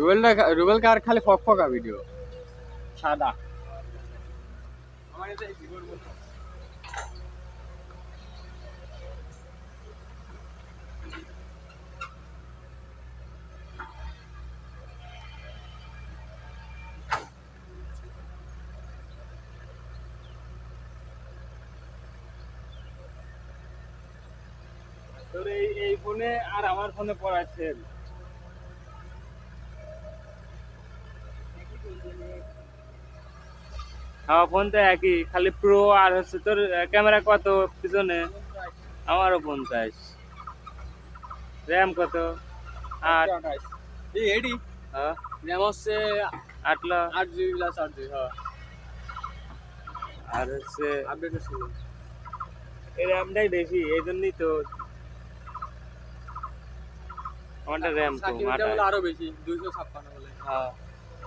রুবেল কার খালি ফকফকা ভিডিও সাদা আমার এটা ভিডিওর মতো তোর এই ফোনে আর আমার ফোনে পড়াচ্ছে আমার ফোন তো একই খালি প্রো আর হচ্ছে তোর ক্যামেরা কত পিছনে আমারও 50 র্যাম কত 8 এই এডি হ্যাঁ র্যাম হচ্ছে 8 GB প্লাস 8 GB হ্যাঁ আর হচ্ছে আপডেট ছিল এই র্যামটাই বেশি এই জন্যই তো আমারটা র্যাম কম এটা বলে আরো বেশি 256 বলে হ্যাঁ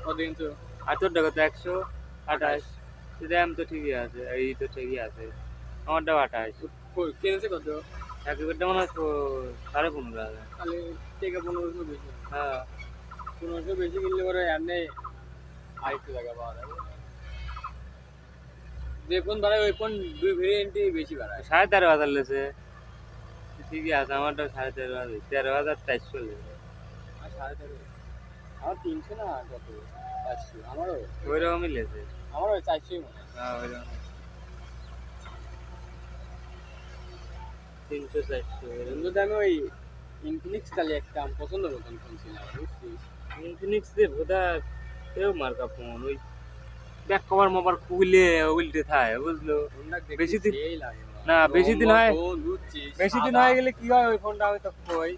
কত ইঞ্চি আর তোর দেখো তো 128 র্যাম তো ঠিকই আছে এই তো ঠিকই আছে আমারটা 28 কিনেছে কত একেবারটা মনে হয় 15.5 আছে খালি থেকে 1500 বেশি হ্যাঁ 1500 বেশি কিনলে পরে এমনি 250 টাকা পাওয়া যাবে যে ফোন বাড়ায় ওই ফোন দুই ভেরিয়েন্টই বেশি বাড়ায় 13,500 লেছে ঠিকই আছে আমারটা 13,500 13,400 লেছে আর 13,500 আমার 300 না কত 400 আমারও ওই রকমই লেছে আমারও 400 মনে হয় হ্যাঁ ওই রকম 300 400 এর মধ্যে আমি ওই ইনফিনিক্স তাহলে একটা পছন্দ করতাম ফোন ছিল বুঝছিস ইনফিনিক্স দিয়ে বোধা কেউ মার্কা ফোন ওই ব্যাক কভার মোবার খুলে উল্টে থাকে বুঝলো বেশি দিন না বেশি দিন হয়ে গেলে কি হয় ওই ফোনটা আমি তো কই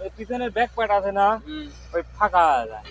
ওই পিছনের ব্যাক প্যাড আছে না ওই ফাঁকা যায়